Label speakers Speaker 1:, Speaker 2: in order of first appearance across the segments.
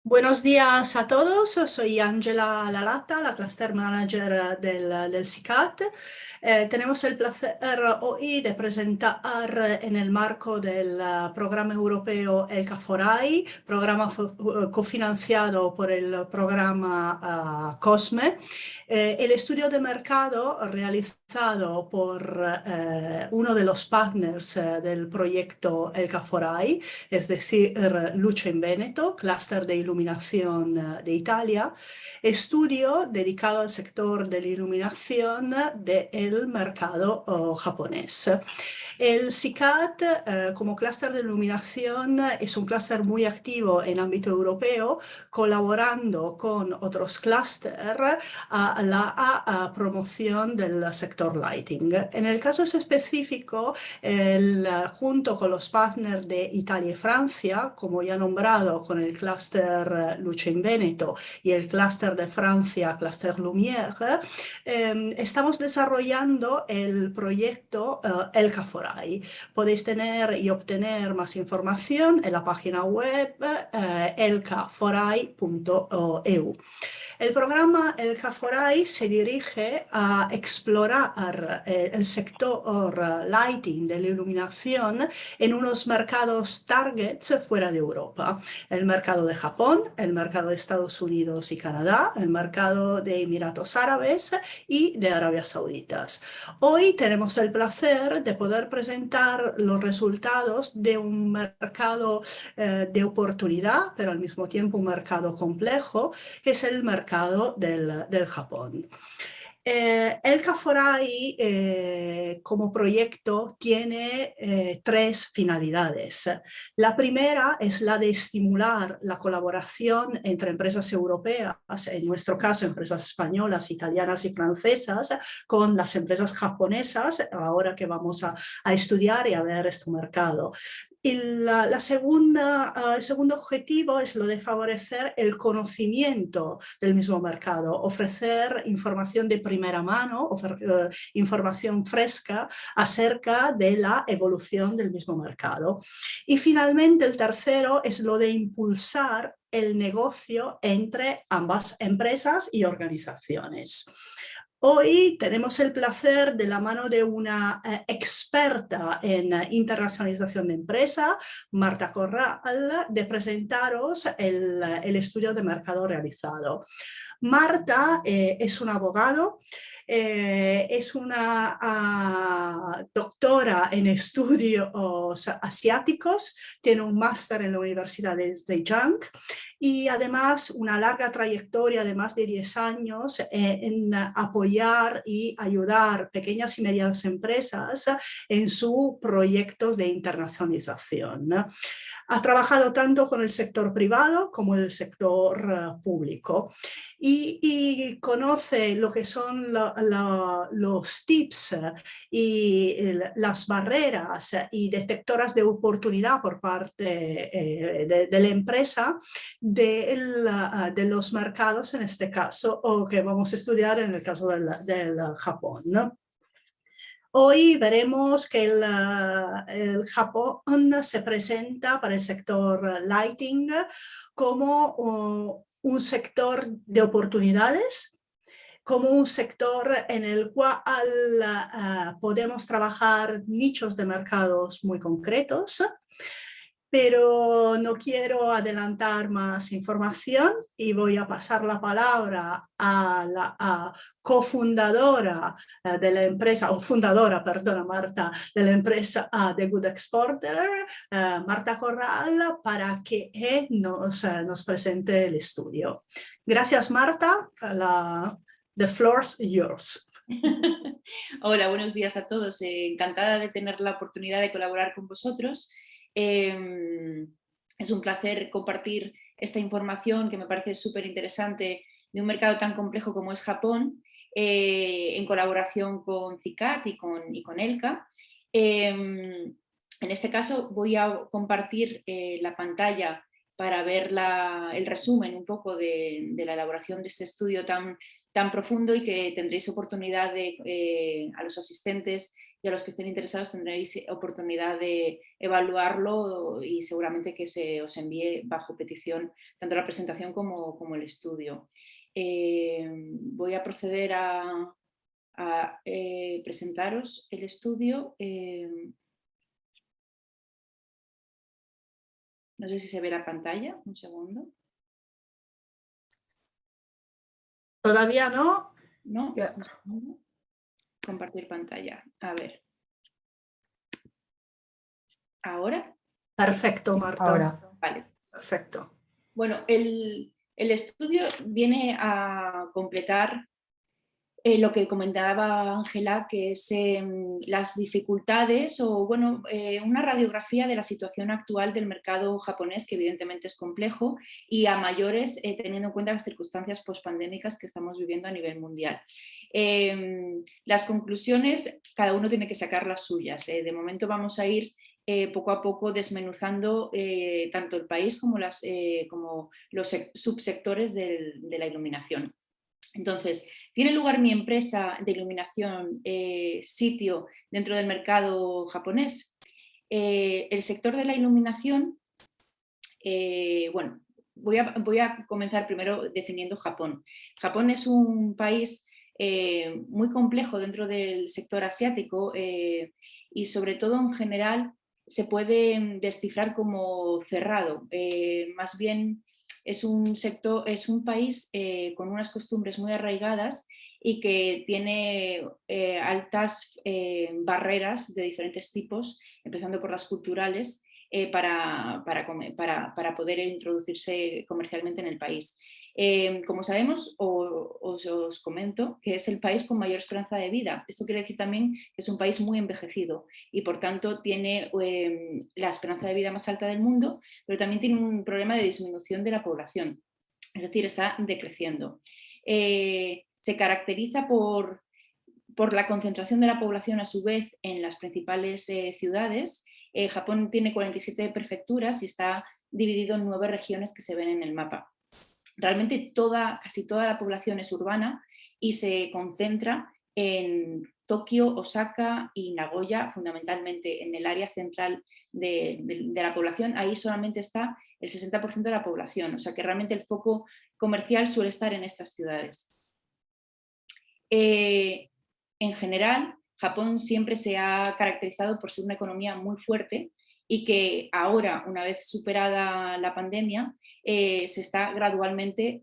Speaker 1: Buenos días a todos, soy Angela Lalata, la Cluster Manager del SICAT. Tenemos el placer hoy de presentar en el marco del programa europeo El CAFORAI, programa cofinanciado por el programa COSME, el estudio de mercado realizado por uno de los partners del proyecto El CAFORAI, es decir, Luce in Veneto, Cluster de Iluminación de Italia, estudio dedicado al sector de la iluminación del mercado japonés. El SICAT, como clúster de iluminación, es un clúster muy activo en ámbito europeo, colaborando con otros clústeres a la promoción del sector lighting. En el caso específico, junto con los partners de Italia y Francia, como ya nombrado con el clúster Luce in Veneto y el clúster de Francia, Cluster Lumière, estamos desarrollando el proyecto El CAFORAI. Podéis tener y obtener más información en la página web elcaforai.eu. El programa El CAFORAI se dirige a explorar el sector lighting de la iluminación en unos mercados targets fuera de Europa. El mercado de Japón, el mercado de Estados Unidos y Canadá, el mercado de Emiratos Árabes y de Arabia Saudita. Hoy tenemos el placer de poder presentar los resultados de un mercado de oportunidad, pero al mismo tiempo un mercado complejo, que es el mercado del Japón. El CAFORAI como proyecto tiene tres finalidades. La primera es la de estimular la colaboración entre empresas europeas, en nuestro caso empresas españolas, italianas y francesas, con las empresas japonesas, ahora que vamos a estudiar y a ver este mercado. Y el segundo objetivo es lo de favorecer el conocimiento del mismo mercado, ofrecer información de primera mano, información fresca acerca de la evolución del mismo mercado. Y finalmente el tercero es lo de impulsar el negocio entre ambas empresas y organizaciones. Hoy tenemos el placer de la mano de una experta en internacionalización de empresa, Marta Corral, de presentaros el estudio de mercado realizado. Marta es un abogado, es una doctora en estudios asiáticos, tiene un máster en la Universidad de Zhejiang y además una larga trayectoria de más de 10 años en apoyar y ayudar pequeñas y medianas empresas en sus proyectos de internacionalización. Ha trabajado tanto con el sector privado como el sector público y conoce lo que son los tips y las barreras y detectoras de oportunidad por parte de la empresa de los mercados en este caso, o que vamos a estudiar en el caso del Japón, ¿no? Hoy veremos que el Japón se presenta para el sector lighting como un sector de oportunidades, como un sector en el cual podemos trabajar nichos de mercados muy concretos, pero no quiero adelantar más información y voy a pasar la palabra a la cofundadora de la empresa, o fundadora, perdona Marta, de la empresa The Good Exporter, Marta Corral, para que nos presente el estudio. Gracias Marta, the floor's yours.
Speaker 2: Hola, buenos días a todos. Encantada de tener la oportunidad de colaborar con vosotros. Es un placer compartir esta información que me parece súper interesante de un mercado tan complejo como es Japón, en colaboración con CICAT y con ELCA. En este caso voy a compartir la pantalla para ver el resumen un poco de la elaboración de este estudio tan profundo, y que tendréis oportunidad a los asistentes y a los que estén interesados tendréis oportunidad de evaluarlo y seguramente que se os envíe bajo petición tanto la presentación como el estudio. Voy a proceder a presentaros el estudio. No sé si se ve la pantalla, un segundo.
Speaker 1: ¿Todavía no?
Speaker 2: ¿No? Un segundo. Compartir pantalla. A ver. ¿Ahora?
Speaker 1: Perfecto, Marta.
Speaker 3: Ahora.
Speaker 2: Vale.
Speaker 1: Perfecto.
Speaker 2: Bueno, el estudio viene a completar lo que comentaba Ángela, que es las dificultades o una radiografía de la situación actual del mercado japonés, que evidentemente es complejo, y a mayores teniendo en cuenta las circunstancias pospandémicas que estamos viviendo a nivel mundial. Las conclusiones, cada uno tiene que sacar las suyas. De momento vamos a ir poco a poco desmenuzando tanto el país como los subsectores de la iluminación. Entonces, tiene lugar mi empresa de iluminación sitio dentro del mercado japonés. El sector de la iluminación, voy a comenzar primero definiendo Japón. Japón es un país muy complejo dentro del sector asiático y sobre todo en general se puede descifrar como cerrado. Más bien es un país con unas costumbres muy arraigadas y que tiene altas barreras de diferentes tipos, empezando por las culturales, para poder introducirse comercialmente en el país. Como sabemos, os comento que es el país con mayor esperanza de vida. Esto quiere decir también que es un país muy envejecido y por tanto tiene la esperanza de vida más alta del mundo, pero también tiene un problema de disminución de la población, es decir, está decreciendo. Se caracteriza por la concentración de la población a su vez en las principales ciudades. Japón tiene 47 prefecturas y está dividido en 9 regiones que se ven en el mapa. Realmente casi toda la población es urbana y se concentra en Tokio, Osaka y Nagoya, fundamentalmente en el área central de la población. Ahí solamente está el 60% de la población, o sea que realmente el foco comercial suele estar en estas ciudades. En general, Japón siempre se ha caracterizado por ser una economía muy fuerte y que ahora, una vez superada la pandemia, se está gradualmente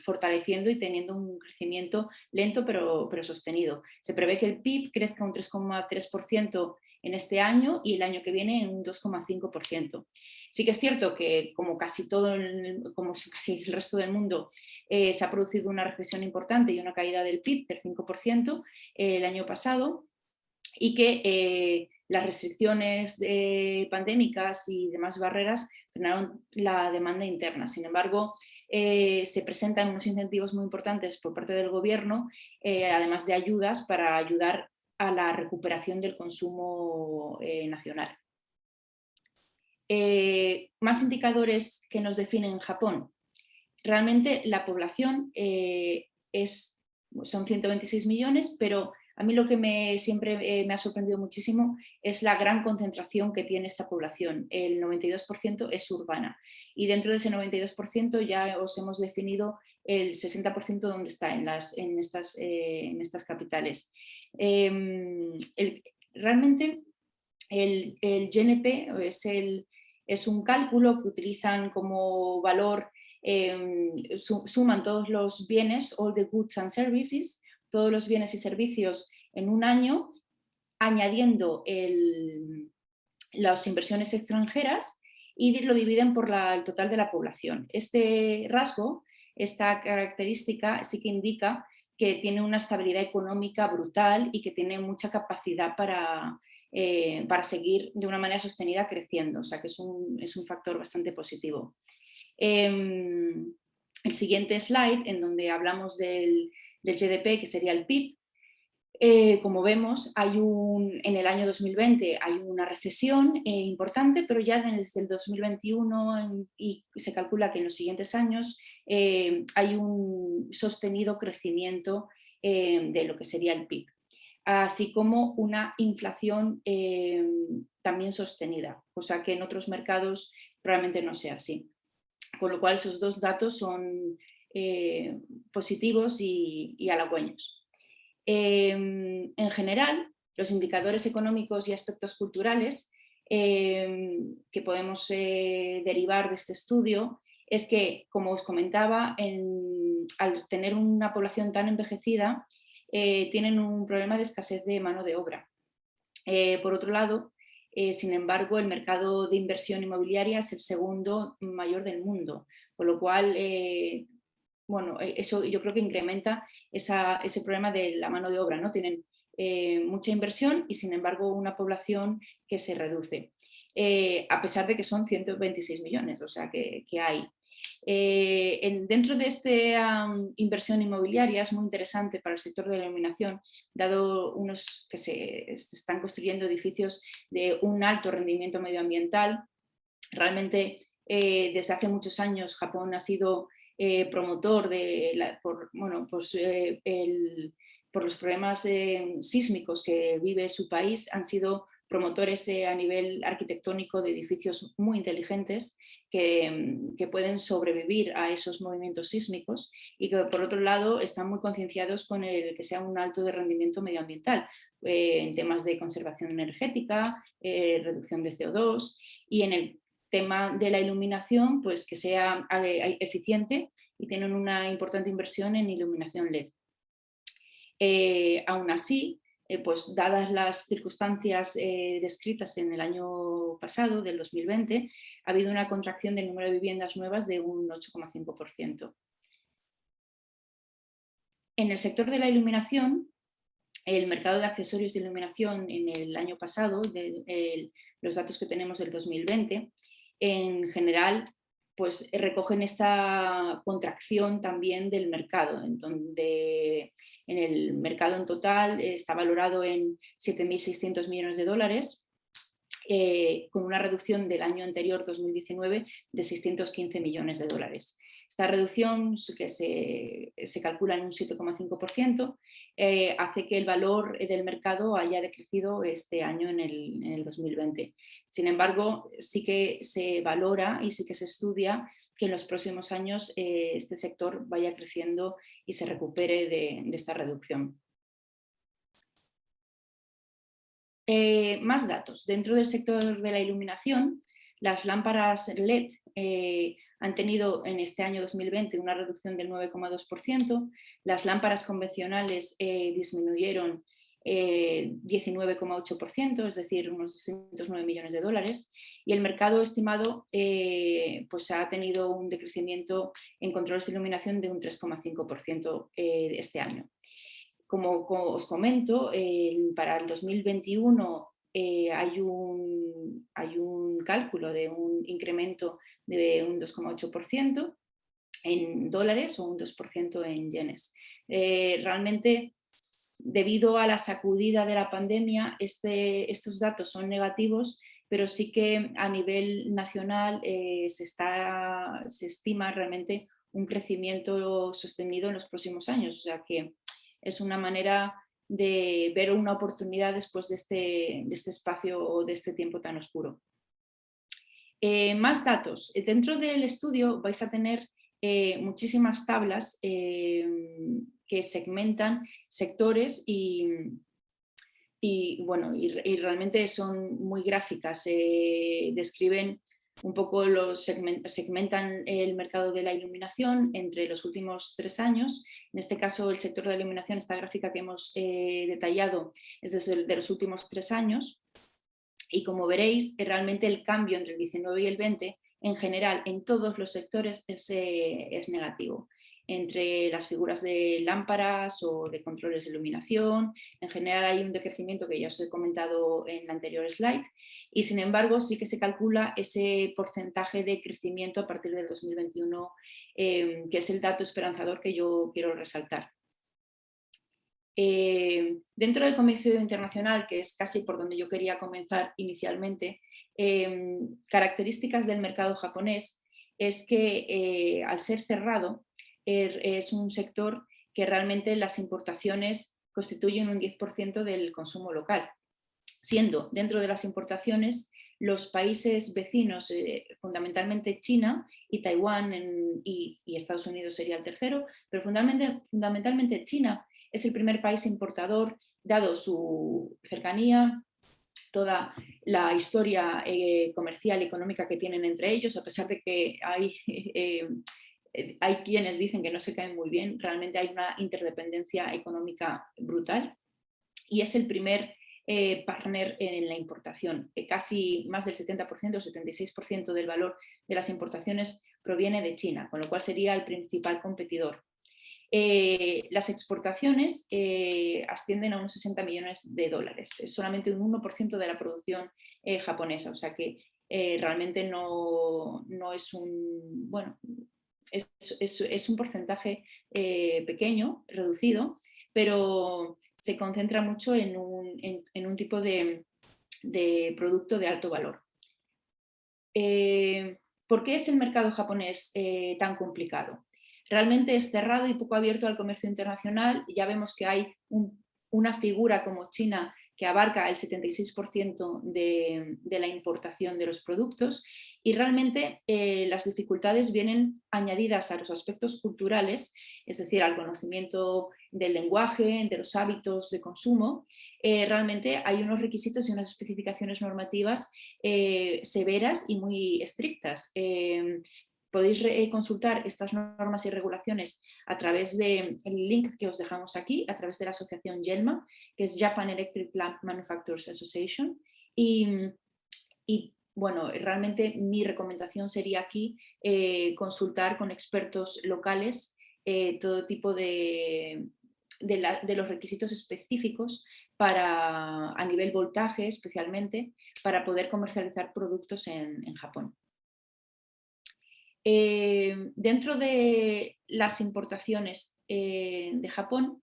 Speaker 2: fortaleciendo y teniendo un crecimiento lento pero sostenido. Se prevé que el PIB crezca un 3,3% en este año y el año que viene en un 2,5%. Sí que es cierto que, como casi el resto del mundo, se ha producido una recesión importante y una caída del PIB del 5% el año pasado, y que las restricciones pandémicas y demás barreras frenaron la demanda interna. Sin embargo, se presentan unos incentivos muy importantes por parte del gobierno, además de ayudas para ayudar a la recuperación del consumo nacional. Más indicadores que nos definen Japón. Realmente la población son 126 millones, pero a mí lo que siempre me ha sorprendido muchísimo es la gran concentración que tiene esta población. El 92% es urbana y dentro de ese 92% ya os hemos definido el 60% donde está, en estas capitales. Realmente el GNP es un cálculo que utilizan como valor. Suman todos los bienes, all the goods and services, todos los bienes y servicios en un año, añadiendo las inversiones extranjeras y lo dividen por el total de la población. Este rasgo, esta característica sí que indica que tiene una estabilidad económica brutal y que tiene mucha capacidad para seguir de una manera sostenida creciendo, o sea que es un factor bastante positivo. El siguiente slide, en donde hablamos del GDP, que sería el PIB, como vemos, en el año 2020 hay una recesión importante, pero ya desde el 2021 y se calcula que en los siguientes años hay un sostenido crecimiento de lo que sería el PIB. así como una inflación también sostenida, cosa que en otros mercados probablemente no sea así. Con lo cual esos dos datos son positivos y halagüeños. En general, los indicadores económicos y aspectos culturales que podemos derivar de este estudio es que, como os comentaba, al tener una población tan envejecida, tienen un problema de escasez de mano de obra. Por otro lado, sin embargo, el mercado de inversión inmobiliaria es el segundo mayor del mundo, con lo cual, bueno, eso yo creo que incrementa ese problema de la mano de obra, ¿no? Tienen mucha inversión y, sin embargo, una población que se reduce, a pesar de que son 126 millones, o sea que hay. Dentro de esta inversión inmobiliaria es muy interesante para el sector de la iluminación, dado que se están construyendo edificios de un alto rendimiento medioambiental. Realmente desde hace muchos años Japón ha sido promotor por los problemas sísmicos que vive su país, han sido promotores a nivel arquitectónico de edificios muy inteligentes que pueden sobrevivir a esos movimientos sísmicos y que, por otro lado, están muy concienciados con el que sea un alto de rendimiento medioambiental en temas de conservación energética, reducción de CO2 y en el tema de la iluminación, pues que sea eficiente y tienen una importante inversión en iluminación LED. Aún así, pues dadas las circunstancias descritas en el año pasado, del 2020, ha habido una contracción del número de viviendas nuevas de un 8,5%. En el sector de la iluminación, el mercado de accesorios de iluminación en el año pasado, los datos que tenemos del 2020, en general, pues recogen esta contracción también del mercado, en donde en el mercado en total está valorado en 7.600 millones de dólares, con una reducción del año anterior, 2019, de 615 millones de dólares. Esta reducción, que se calcula en un 7,5%, hace que el valor del mercado haya decrecido este año en el 2020. Sin embargo, sí que se valora y sí que se estudia que en los próximos años este sector vaya creciendo y se recupere de esta reducción. Más datos. Dentro del sector de la iluminación, las lámparas LED han tenido en este año 2020 una reducción del 9,2%, las lámparas convencionales disminuyeron 19,8%, es decir, unos 209 millones de dólares, y el mercado estimado pues ha tenido un decrecimiento en controles de iluminación de un 3,5% este año. Como os comento, para el 2021 hay un cálculo de un incremento de un 2,8% en dólares o un 2% en yenes. Realmente, debido a la sacudida de la pandemia, estos datos son negativos, pero sí que a nivel nacional se estima realmente un crecimiento sostenido en los próximos años. O sea que es una manera de ver una oportunidad después de este espacio o de este tiempo tan oscuro. Más datos. Dentro del estudio vais a tener muchísimas tablas que segmentan sectores y realmente son muy gráficas. Describen un poco, segmentan el mercado de la iluminación entre los últimos 3 años. En este caso, el sector de la iluminación, esta gráfica que hemos detallado, es de los últimos 3 años. Y como veréis, realmente el cambio entre el 19 y el 20, en general, en todos los sectores es negativo. Entre las figuras de lámparas o de controles de iluminación, en general hay un decrecimiento que ya os he comentado en la anterior slide, y sin embargo sí que se calcula ese porcentaje de crecimiento a partir del 2021, que es el dato esperanzador que yo quiero resaltar. Dentro del comercio internacional, que es casi por donde yo quería comenzar inicialmente, características del mercado japonés es que al ser cerrado es un sector que realmente las importaciones constituyen un 10% del consumo local, siendo dentro de las importaciones los países vecinos, fundamentalmente China y Taiwán y Estados Unidos sería el tercero, pero fundamentalmente China es el primer país importador, dado su cercanía, toda la historia comercial y económica que tienen entre ellos, a pesar de que hay quienes dicen que no se caen muy bien, realmente hay una interdependencia económica brutal y es el primer partner en la importación. Casi más del 70%, 76% del valor de las importaciones proviene de China, con lo cual sería el principal competidor. Las exportaciones ascienden a unos 60 millones de dólares, es solamente un 1% de la producción japonesa, o sea que realmente no es un, bueno, es un porcentaje pequeño, reducido, pero se concentra mucho en un tipo de producto de alto valor. ¿Por qué es el mercado japonés tan complicado? Realmente es cerrado y poco abierto al comercio internacional. Ya vemos que hay una figura como China que abarca el 76% de la importación de los productos y realmente las dificultades vienen añadidas a los aspectos culturales, es decir, al conocimiento del lenguaje, de los hábitos de consumo. Realmente hay unos requisitos y unas especificaciones normativas severas y muy estrictas. Podéis consultar estas normas y regulaciones a través del link que os dejamos aquí, a través de la asociación JELMA, que es Japan Electric Lamp Manufacturers Association. Y bueno, realmente mi recomendación sería aquí consultar con expertos locales todo tipo de los requisitos específicos a nivel voltaje especialmente, para poder comercializar productos en Japón. Dentro de las importaciones de Japón,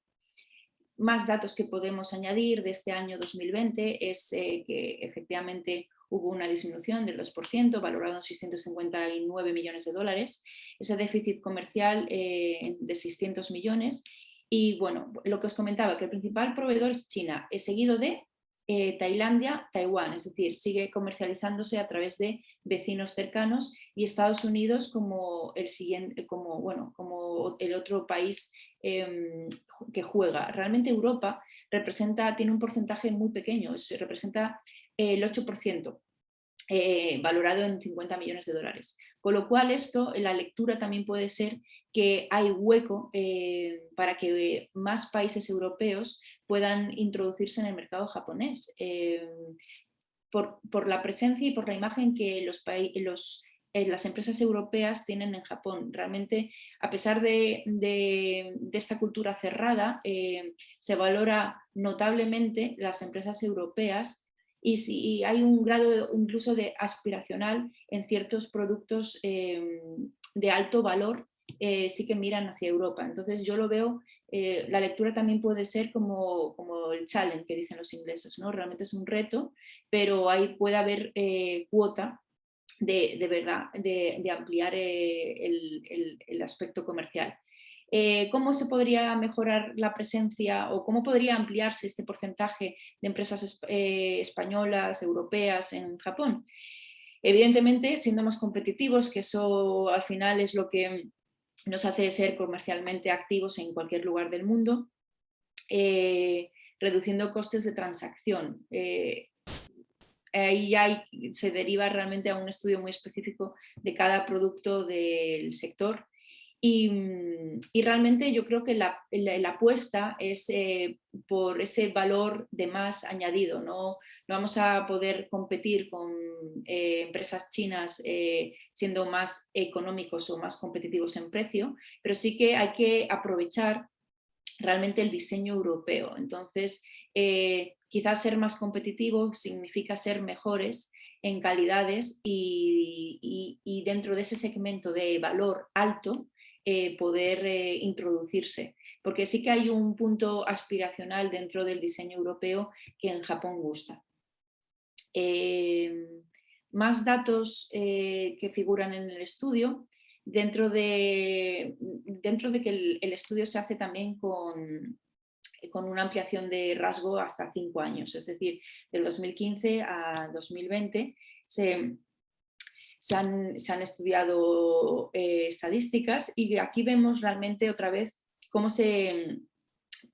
Speaker 2: más datos que podemos añadir de este año 2020 es que efectivamente hubo una disminución del 2%, valorado en 659 millones de dólares, ese déficit comercial de 600 millones. Y bueno, lo que os comentaba, que el principal proveedor es China, es seguido de Tailandia, Taiwán, es decir, sigue comercializándose a través de vecinos cercanos, y Estados Unidos como el siguiente, como el otro país que juega. Realmente Europa tiene un porcentaje muy pequeño, representa el 8%. Valorado en 50 millones de dólares. Con lo cual la lectura también puede ser que hay hueco para que más países europeos puedan introducirse en el mercado japonés. Por la presencia y por la imagen que las empresas europeas tienen en Japón. Realmente, a pesar de esta cultura cerrada, se valora notablemente las empresas europeas, y si hay un grado incluso de aspiracional en ciertos productos de alto valor, sí que miran hacia Europa. Entonces yo lo veo, la lectura también puede ser como el challenge que dicen los ingleses, ¿no? Realmente es un reto, pero ahí puede haber cuota de verdad de ampliar el aspecto comercial. ¿Cómo se podría mejorar la presencia o cómo podría ampliarse este porcentaje de empresas españolas, europeas en Japón? Evidentemente, siendo más competitivos, que eso al final es lo que nos hace ser comercialmente activos en cualquier lugar del mundo, reduciendo costes de transacción. Ahí ya se deriva realmente a un estudio muy específico de cada producto del sector. Y realmente yo creo que la apuesta es por ese valor de más añadido. No vamos a poder competir con empresas chinas siendo más económicos o más competitivos en precio, pero sí que hay que aprovechar realmente el diseño europeo. Entonces, quizás ser más competitivos significa ser mejores en calidades y dentro de ese segmento de valor alto poder introducirse. Porque sí que hay un punto aspiracional dentro del diseño europeo que en Japón gusta. Más datos que figuran en el estudio. Dentro de que el estudio se hace también con con una ampliación de rasgo hasta 5 años, es decir, del 2015 a 2020 se han estudiado estadísticas, y aquí vemos realmente otra vez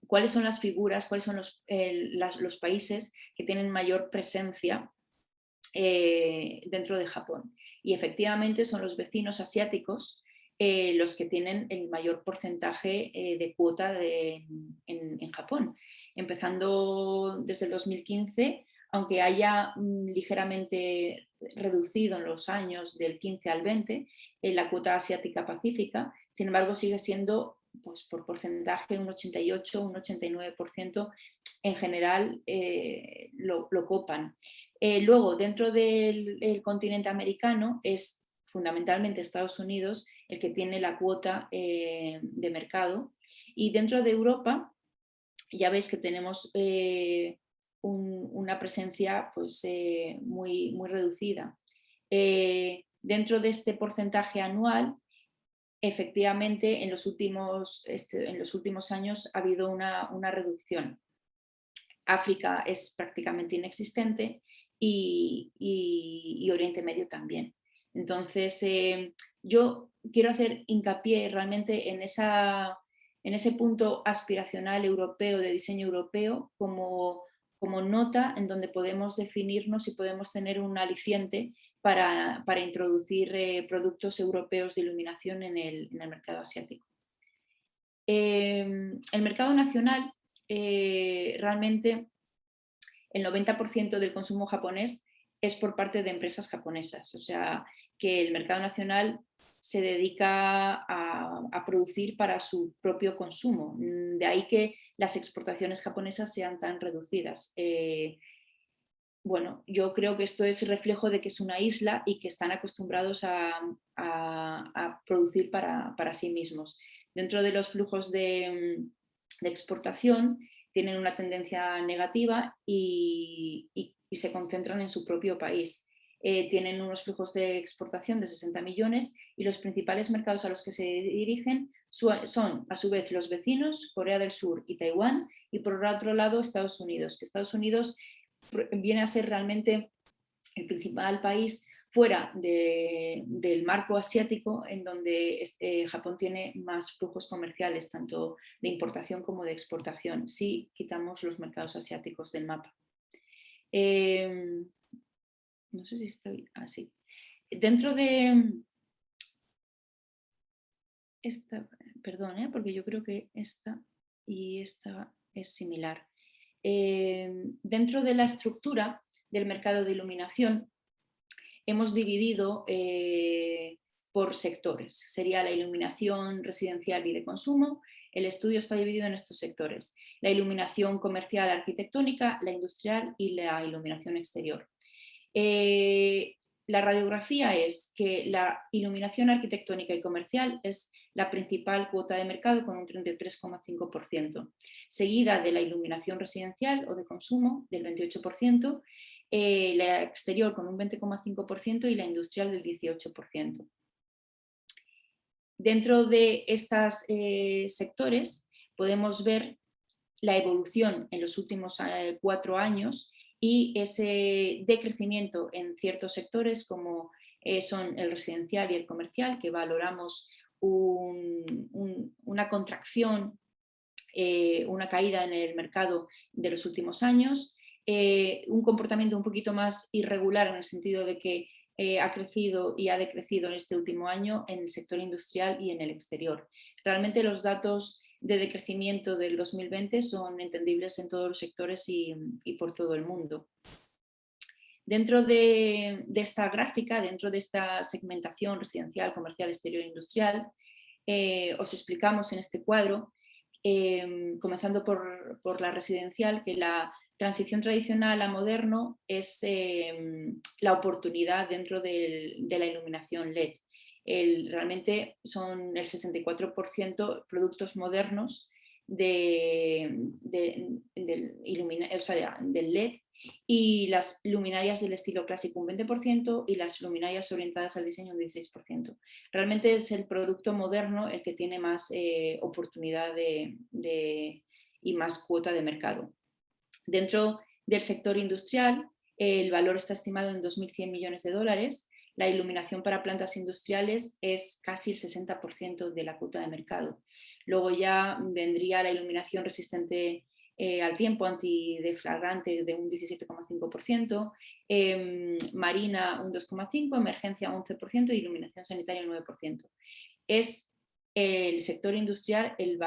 Speaker 2: cuáles son las figuras, cuáles son los países que tienen mayor presencia dentro de Japón. Y efectivamente son los vecinos asiáticos los que tienen el mayor porcentaje de cuota en Japón. Empezando desde el 2015, aunque haya ligeramente reducido en los años del 15 al 20 la cuota asiática pacífica, sin embargo sigue siendo, pues, por porcentaje un 88, un 89% en general lo copan. Luego, dentro del continente americano, es fundamentalmente Estados Unidos el que tiene la cuota de mercado, y dentro de Europa ya veis que tenemos una presencia, pues, muy, muy reducida. Dentro de este porcentaje anual, efectivamente en los últimos años ha habido una reducción. África es prácticamente inexistente y Oriente Medio también. Entonces, yo quiero hacer hincapié realmente en ese punto aspiracional europeo, de diseño europeo, como nota en donde podemos definirnos y podemos tener un aliciente para introducir productos europeos de iluminación en el mercado asiático. El mercado nacional, realmente el 90% del consumo japonés es por parte de empresas japonesas, o sea que el mercado nacional se dedica a producir para su propio consumo, de ahí que las exportaciones japonesas sean tan reducidas. Bueno, yo creo que esto es reflejo de que es una isla y que están acostumbrados a producir para sí mismos. Dentro de los flujos de exportación tienen una tendencia negativa y se concentran en su propio país. Tienen unos flujos de exportación de 60 millones y los principales mercados a los que se dirigen son, a su vez, los vecinos, Corea del Sur y Taiwán, y por otro lado Estados Unidos, que Estados Unidos viene a ser realmente el principal país fuera del marco asiático en donde Japón tiene más flujos comerciales, tanto de importación como de exportación, si quitamos los mercados asiáticos del mapa. No sé si estoy así. Dentro de esta, perdón, porque yo creo que esta y esta es similar. Dentro de la estructura del mercado de iluminación hemos dividido por sectores. Sería la iluminación residencial y de consumo. El estudio está dividido en estos sectores: la iluminación comercial arquitectónica, la industrial y la iluminación exterior. La radiografía es que la iluminación arquitectónica y comercial es la principal cuota de mercado con un 33,5%, seguida de la iluminación residencial o de consumo del 28%, la exterior con un 20,5% y la industrial del 18%. Dentro de estos sectores podemos ver la evolución en los últimos 4 años y ese decrecimiento en ciertos sectores como son el residencial y el comercial, que valoramos una contracción, una caída en el mercado de los últimos años, un comportamiento un poquito más irregular en el sentido de que ha crecido y ha decrecido en este último año en el sector industrial y en el exterior. Realmente los datos de decrecimiento del 2020 son entendibles en todos los sectores y por todo el mundo. Dentro de esta gráfica, dentro de esta segmentación residencial, comercial, exterior e industrial, os explicamos en este cuadro, comenzando por la residencial, que la transición tradicional a moderno es la oportunidad dentro de la iluminación LED. Realmente son el 64% productos modernos del LED, y las luminarias del estilo clásico un 20% y las luminarias orientadas al diseño un 16%. Realmente es el producto moderno el que tiene más oportunidad y y más cuota de mercado. Dentro del sector industrial, el valor está estimado en 2.100 millones de dólares. La iluminación para plantas industriales es casi el 60% de la cuota de mercado. Luego ya vendría la iluminación resistente al tiempo, antideflagrante, de un 17,5%, marina un 2,5%, emergencia 11% y iluminación sanitaria un 9%. Es el sector industrial es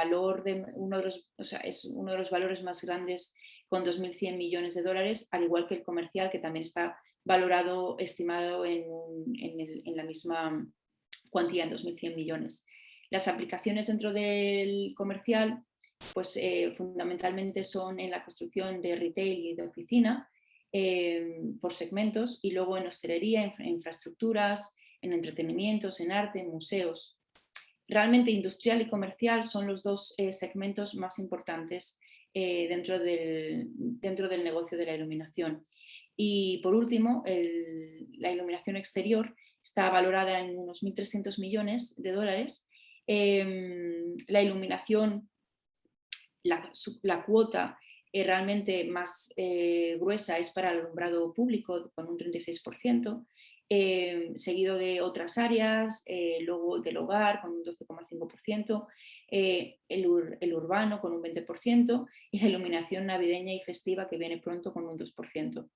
Speaker 2: uno de los valores más grandes, con 2.100 millones de dólares, al igual que el comercial, que también está valorado, estimado en la misma cuantía, en 2.100 millones. Las aplicaciones dentro del comercial, pues fundamentalmente son en la construcción de retail y de oficina, por segmentos, y luego en hostelería, en infraestructuras, en entretenimientos, en arte, en museos. Realmente industrial y comercial son los dos segmentos más importantes dentro del negocio de la iluminación. Y por último, la iluminación exterior está valorada en unos 1.300 millones de dólares. La iluminación, la cuota realmente más gruesa es para el alumbrado público, con un 36%. Seguido de otras áreas, luego del hogar con un 12,5%, el urbano con un 20% y la iluminación navideña y festiva, que viene pronto, con un 2%.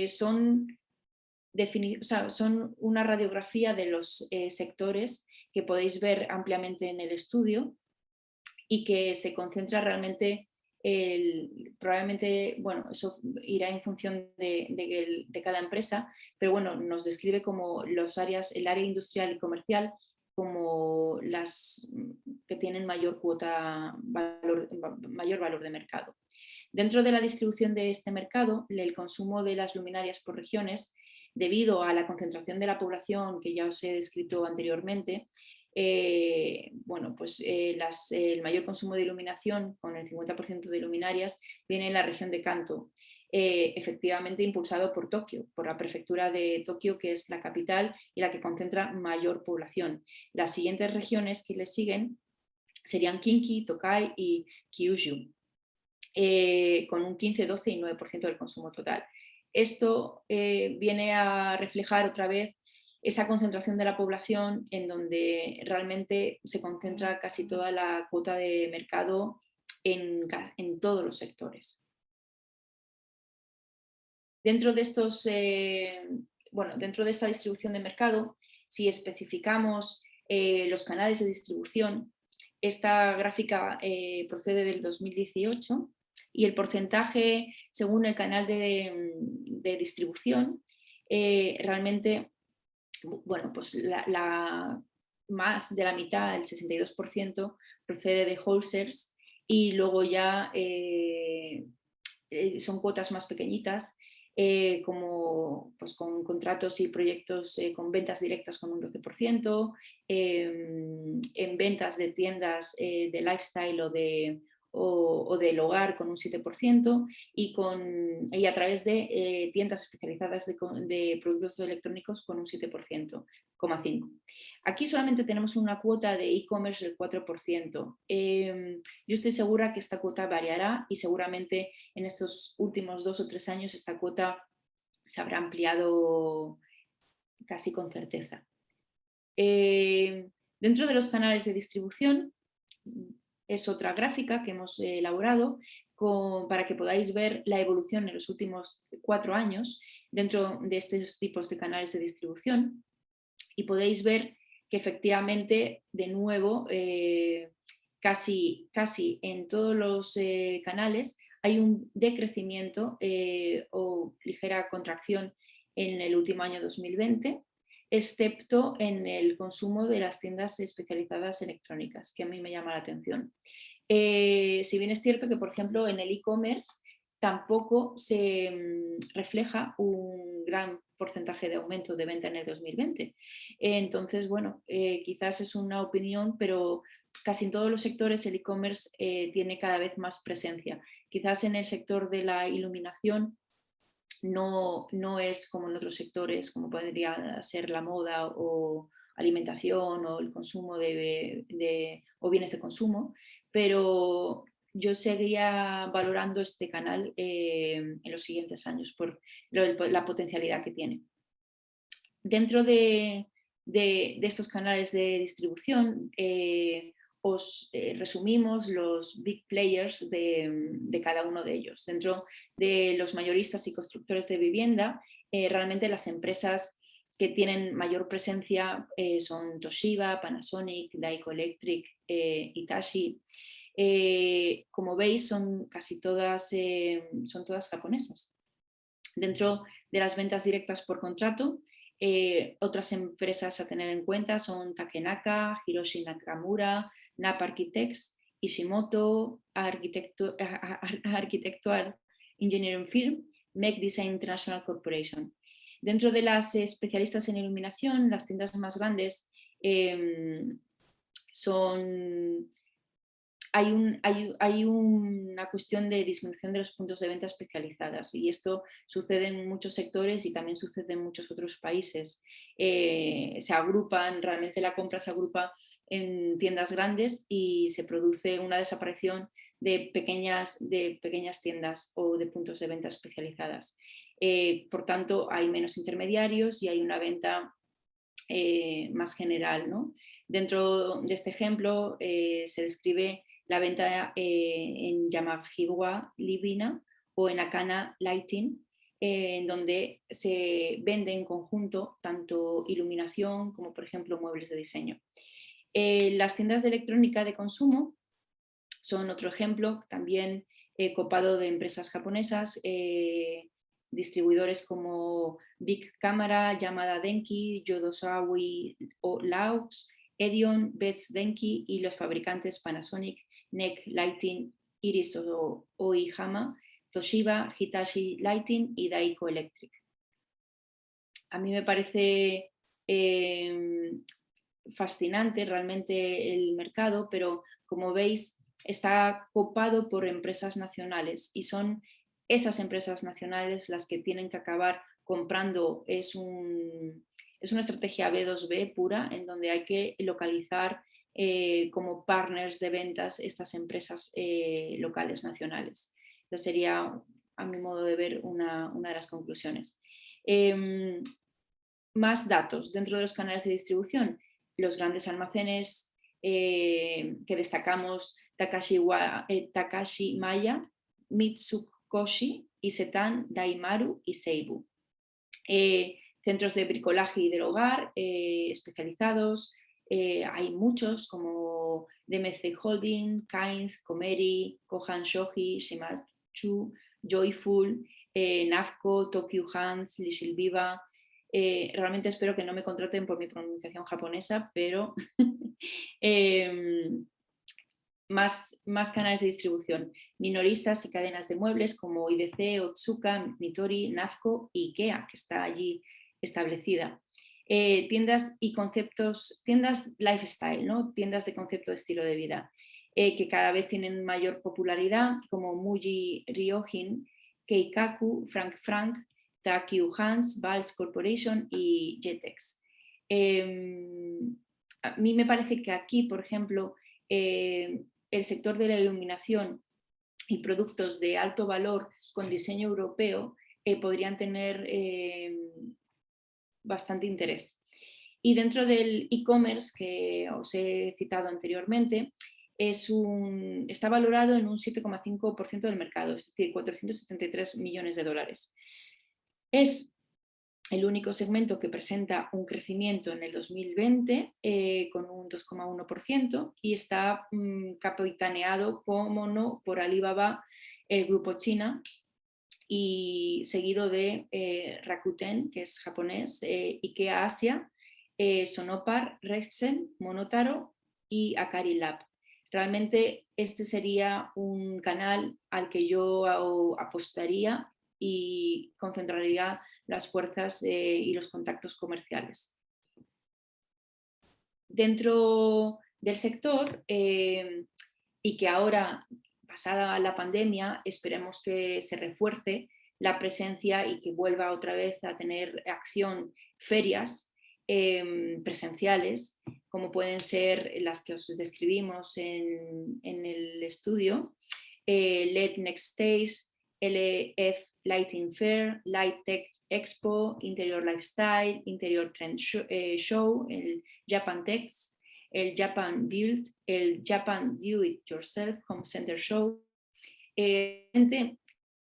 Speaker 2: Son una radiografía de los sectores que podéis ver ampliamente en el estudio y que se concentra realmente. Probablemente, bueno, eso irá en función de cada empresa, pero bueno, nos describe como el área industrial y comercial, como las que tienen mayor valor de mercado. Dentro de la distribución de este mercado, el consumo de las luminarias por regiones, debido a la concentración de la población que ya os he descrito anteriormente, el mayor consumo de iluminación, con el 50% de luminarias, viene en la región de Kanto, efectivamente impulsado por Tokio, por la prefectura de Tokio, que es la capital y la que concentra mayor población. Las siguientes regiones que le siguen serían Kinki, Tokai y Kyushu, con un 15, 12 y 9% del consumo total. Esto viene a reflejar otra vez esa concentración de la población, en donde realmente se concentra casi toda la cuota de mercado en todos los sectores. Dentro de esta distribución de mercado, si especificamos los canales de distribución, esta gráfica procede del 2018 y el porcentaje según el canal de distribución realmente, bueno, pues más de la mitad, el 62%, procede de wholesalers, y luego ya son cuotas más pequeñitas, como pues, con contratos y proyectos con ventas directas con un 12%, en ventas de tiendas de lifestyle o del hogar con un 7%, y a través de tiendas especializadas de productos electrónicos con un 7,5%. Aquí solamente tenemos una cuota de e-commerce del 4%. Yo estoy segura que esta cuota variará y seguramente en estos últimos 2 o 3 años esta cuota se habrá ampliado casi con certeza. Dentro de los canales de distribución, es otra gráfica que hemos elaborado para que podáis ver la evolución en los últimos 4 años dentro de estos tipos de canales de distribución, y podéis ver que efectivamente, de nuevo, casi en todos los canales hay un decrecimiento o ligera contracción en el último año 2020, excepto en el consumo de las tiendas especializadas electrónicas, que a mí me llama la atención. Si bien es cierto que, por ejemplo, en el e-commerce tampoco se refleja un gran porcentaje de aumento de venta en el 2020. Entonces, bueno, quizás es una opinión, pero casi en todos los sectores el e-commerce tiene cada vez más presencia. Quizás en el sector de la iluminación no es como en otros sectores, como podría ser la moda o alimentación o el consumo o bienes de consumo, pero yo seguiría valorando este canal en los siguientes años por la potencialidad que tiene. Dentro de estos canales de distribución, os resumimos los big players de cada uno de ellos. Dentro de los mayoristas y constructores de vivienda, realmente las empresas que tienen mayor presencia son Toshiba, Panasonic, Daiiko Electric, Hitachi. Como veis, son casi todas, son todas japonesas. Dentro de las ventas directas por contrato, otras empresas a tener en cuenta son Takenaka, Hiroshi Nakamura, NAP Architects, Ishimoto, Architectural Engineering Firm, MEC Design International Corporation. Dentro de las especialistas en iluminación, las tiendas más grandes son... Hay una cuestión de disminución de los puntos de venta especializadas y esto sucede en muchos sectores y también sucede en muchos otros países. Se agrupan, realmente la compra se agrupa en tiendas grandes y se produce una desaparición de pequeñas tiendas o de puntos de venta especializadas. Por tanto, hay menos intermediarios y hay una venta más general, ¿no? Dentro de este ejemplo se describe la venta en Yamahiwa Livina o en Akana Lighting, en donde se vende en conjunto tanto iluminación como, por ejemplo, muebles de diseño. Las tiendas de electrónica de consumo son otro ejemplo, también copado de empresas japonesas, distribuidores como Big Camera, Yamada Denki, Yodosawi o Laux, Edion, Bets Denki y los fabricantes Panasonic, NEC Lighting, Iris o Oihama, Toshiba, Hitachi Lighting y Daiiko Electric. A mí me parece fascinante realmente el mercado, pero como veis está copado por empresas nacionales y son esas empresas nacionales las que tienen que acabar comprando. Es una estrategia B2B pura en donde hay que localizar como partners de ventas estas empresas locales nacionales. Esa sería, a mi modo de ver, una de las conclusiones. Más datos dentro de los canales de distribución. Los grandes almacenes que destacamos, Takashi Maya, Mitsukoshi, Isetan, Daimaru y Seibu. Centros de bricolaje y del hogar especializados, hay muchos como DMC Holding, Kainz, Komeri, Kohan Shoji, Shimachu, Joyful, Nafco, Tokyo Hands, Lishil Viva. Realmente espero que no me contraten por mi pronunciación japonesa, pero más canales de distribución, minoristas y cadenas de muebles como IDC, Otsuka, Nitori, Nafco y IKEA, que está allí establecida. Tiendas y conceptos, tiendas lifestyle, ¿no? Tiendas de concepto de estilo de vida, que cada vez tienen mayor popularidad, como Muji Ryohin, Keikaku, Frank, Takyu Hans, Vals Corporation y Jetex. A mí me parece que aquí, por ejemplo, el sector de la iluminación y productos de alto valor con diseño europeo podrían tener bastante interés. Y dentro del e-commerce que os he citado anteriormente, está valorado en un 7,5% del mercado, es decir, 473 millones de dólares. Es el único segmento que presenta un crecimiento en el 2020 con un 2,1% y está capitaneado, como no, por Alibaba, el grupo China, y seguido de Rakuten, que es japonés, IKEA Asia, Sonopar, Rexen, Monotaro y Akari Lab. Realmente este sería un canal al que yo apostaría y concentraría las fuerzas y los contactos comerciales. Dentro del sector, y que ahora, pasada la pandemia, esperemos que se refuerce la presencia y que vuelva otra vez a tener acción ferias. presenciales, como pueden ser las que os describimos en el estudio, LED Next Stage, LF Lighting Fair, Light Tech Expo, Interior Lifestyle, Interior Trend Show, el Japan Tex, el Japan Build, el Japan Do It Yourself Home Center Show.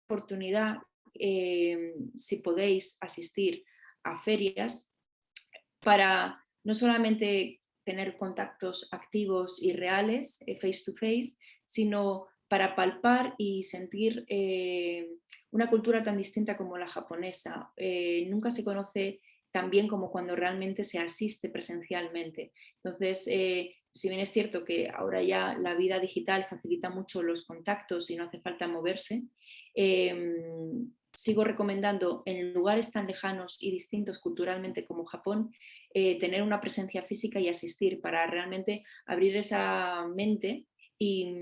Speaker 2: Oportunidad, si podéis asistir a ferias, para no solamente tener contactos activos y reales, face to face, sino para palpar y sentir una cultura tan distinta como la japonesa. Nunca se conoce tan bien como cuando realmente se asiste presencialmente. Entonces, si bien es cierto que ahora ya la vida digital facilita mucho los contactos y no hace falta moverse, sigo recomendando en lugares tan lejanos y distintos culturalmente como Japón, tener una presencia física y asistir para realmente abrir esa mente y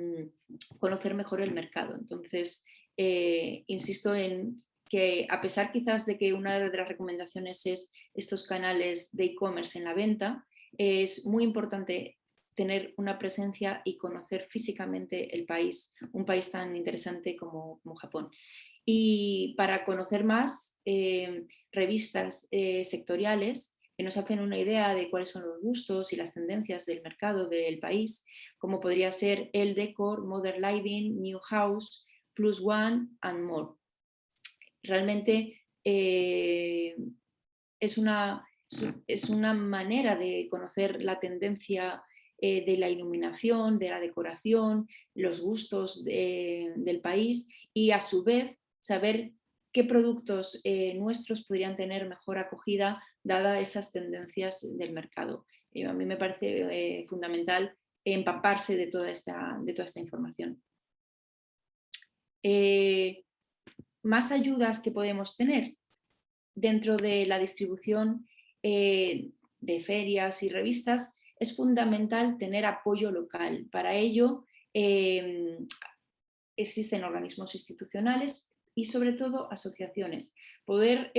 Speaker 2: conocer mejor el mercado. Entonces, insisto en que a pesar quizás de que una de las recomendaciones es estos canales de e-commerce en la venta, es muy importante tener una presencia y conocer físicamente el país, un país tan interesante como Japón. Y para conocer más, revistas sectoriales que nos hacen una idea de cuáles son los gustos y las tendencias del mercado del país, como podría ser El Decor, Modern Living, New House, Plus One and More. Realmente es una manera de conocer la tendencia de la iluminación, de la decoración, los gustos del país y a su vez saber qué productos nuestros podrían tener mejor acogida dadas esas tendencias del mercado. A mí me parece fundamental empaparse de toda esta información. Más ayudas que podemos tener dentro de la distribución de ferias y revistas, es fundamental tener apoyo local. Para ello existen organismos institucionales y sobre todo asociaciones. Poder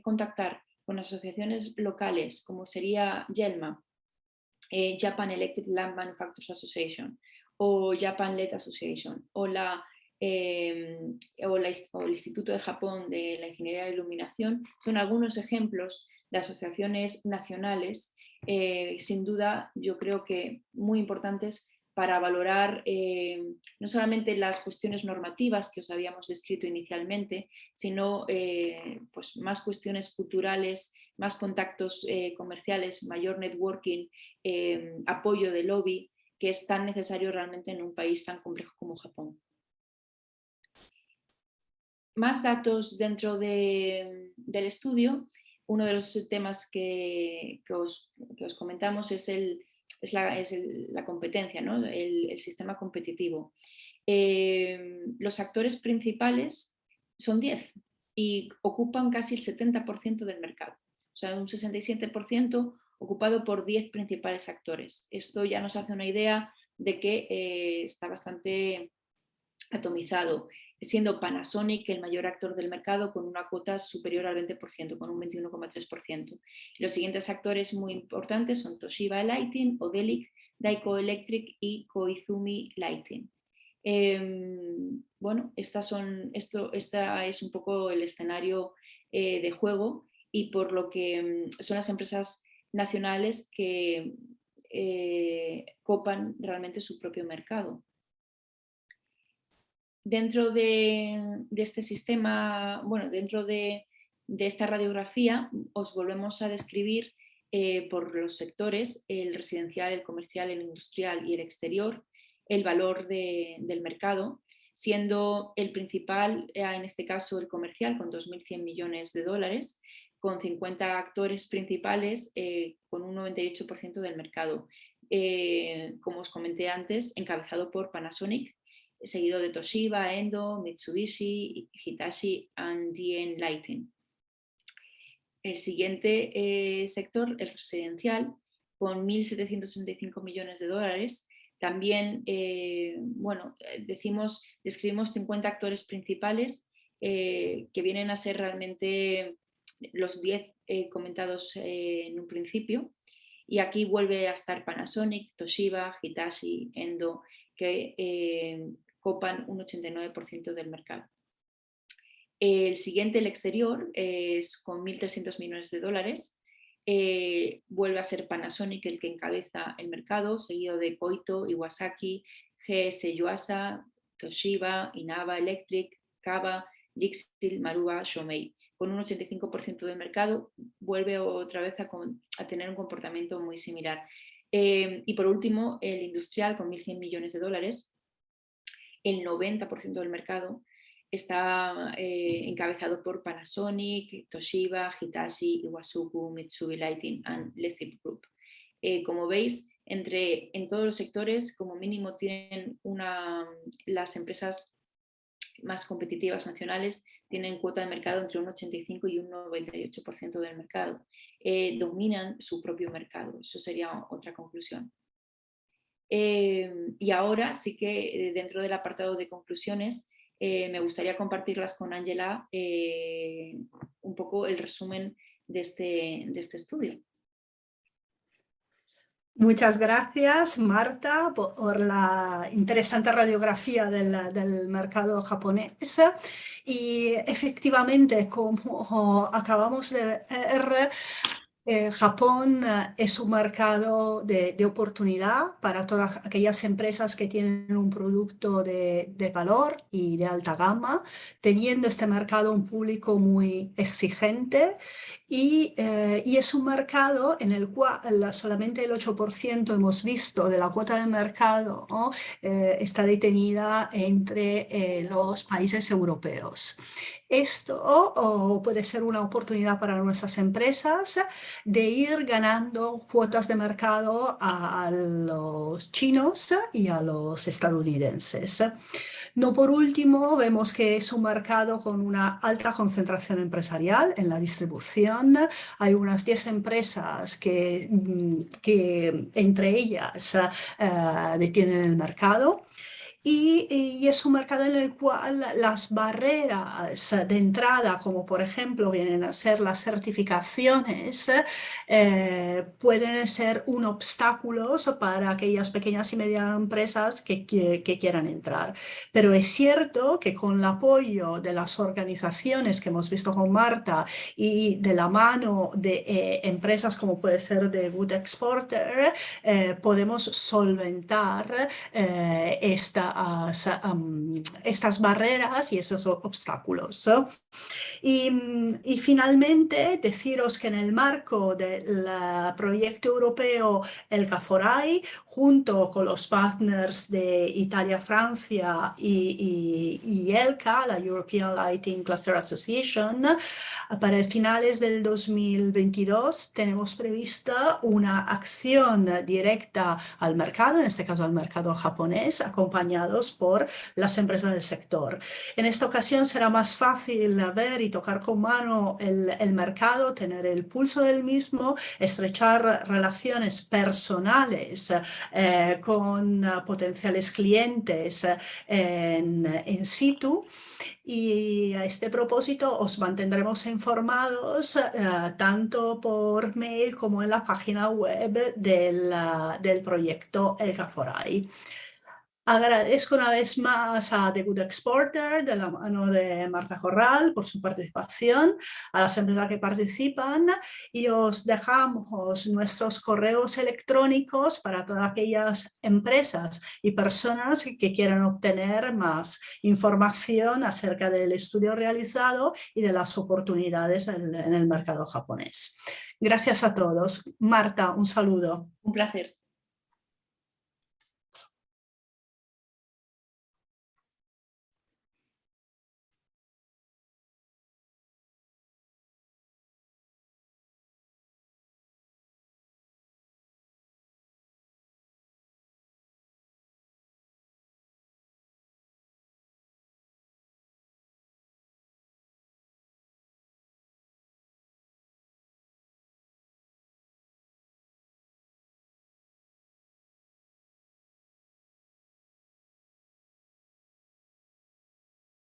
Speaker 2: contactar con asociaciones locales como sería YELMA, Japan Electric Lamp Manufacturers Association o Japan LED Association o el Instituto de Japón de la Ingeniería de Iluminación, son algunos ejemplos de asociaciones nacionales, sin duda yo creo que muy importantes para valorar no solamente las cuestiones normativas que os habíamos descrito inicialmente, sino pues más cuestiones culturales, más contactos comerciales, mayor networking, apoyo de lobby, que es tan necesario realmente en un país tan complejo como Japón. Más datos dentro del estudio. Uno de los temas que os comentamos es la competencia, ¿no? el sistema competitivo. Los actores principales son 10 y ocupan casi el 70% del mercado. O sea, un 67% ocupado por 10 principales actores. Esto ya nos hace una idea de que está bastante atomizado, siendo Panasonic el mayor actor del mercado con una cuota superior al 20%, con un 21,3%. Los siguientes actores muy importantes son Toshiba Lighting, Odelic, Daiko Electric y Koizumi Lighting. Bueno, esta es un poco el escenario de juego y por lo que son las empresas nacionales que copan realmente su propio mercado. Dentro de este sistema, bueno, dentro de esta radiografía os volvemos a describir por los sectores, el residencial, el comercial, el industrial y el exterior, el valor del mercado, siendo el principal, en este caso el comercial, con 2.100 millones de dólares, con 50 actores principales, con un 98% del mercado. Como os comenté antes, encabezado por Panasonic, seguido de Toshiba, Endo, Mitsubishi, Hitachi and DN Lighting. El siguiente sector, el residencial, con 1.765 millones de dólares. También, bueno, describimos 50 actores principales que vienen a ser realmente los 10 comentados en un principio. Y aquí vuelve a estar Panasonic, Toshiba, Hitachi, Endo, que copan un 89% del mercado. El siguiente, el exterior, es con 1.300 millones de dólares. Vuelve a ser Panasonic el que encabeza el mercado, seguido de Koito, Iwasaki, GS Yuasa, Toshiba, Inaba Electric, Kaba, Lixil, Maruha, Shomei. Con un 85% del mercado, vuelve otra vez a tener un comportamiento muy similar. Y por último, el industrial con 1.100 millones de dólares. El 90% del mercado está encabezado por Panasonic, Toshiba, Hitachi, Iwasuku, Mitsubishi Lighting and Lethip Group. Como veis, en todos los sectores, como mínimo, tienen las empresas más competitivas nacionales tienen cuota de mercado entre un 85 y un 98% del mercado. Dominan su propio mercado. Eso sería otra conclusión. Y ahora sí que dentro del apartado de conclusiones me gustaría compartirlas con Ángela un poco el resumen de este estudio.
Speaker 1: Muchas gracias, Marta, por la interesante radiografía del mercado japonés. Y efectivamente, como acabamos de ver, Japón es un mercado de oportunidad para todas aquellas empresas que tienen un producto de valor y de alta gama, teniendo este mercado un público muy exigente y es un mercado en el cual solamente el 8% hemos visto de la cuota de mercado, ¿no? Está detenida entre los países europeos. Esto puede ser una oportunidad para nuestras empresas de ir ganando cuotas de mercado a los chinos y a los estadounidenses. No por último, vemos que es un mercado con una alta concentración empresarial en la distribución. Hay unas 10 empresas que entre ellas detienen el mercado. Y es un mercado en el cual las barreras de entrada, como por ejemplo vienen a ser las certificaciones, pueden ser un obstáculo para aquellas pequeñas y medianas empresas que quieran entrar. Pero es cierto que con el apoyo de las organizaciones que hemos visto con Marta y de la mano de empresas como puede ser de Good Exporter, podemos solventar estas barreras y esos obstáculos. Y finalmente, deciros que en el marco del proyecto europeo El Caforai, junto con los partners de Italia, Francia y ELCA, la European Lighting Cluster Association, para finales del 2022 tenemos prevista una acción directa al mercado, en este caso al mercado japonés, acompañados por las empresas del sector. En esta ocasión será más fácil ver y tocar con mano el mercado, tener el pulso del mismo, estrechar relaciones personales con potenciales clientes en situ. Y a este propósito os mantendremos informados tanto por mail como en la página web del proyecto El Caforai. Agradezco una vez más a The Good Exporter, de la mano de Marta Corral, por su participación, a las empresas que participan, y os dejamos nuestros correos electrónicos para todas aquellas empresas y personas que quieran obtener más información acerca del estudio realizado y de las oportunidades en el mercado japonés. Gracias a todos. Marta, un saludo.
Speaker 2: Un placer.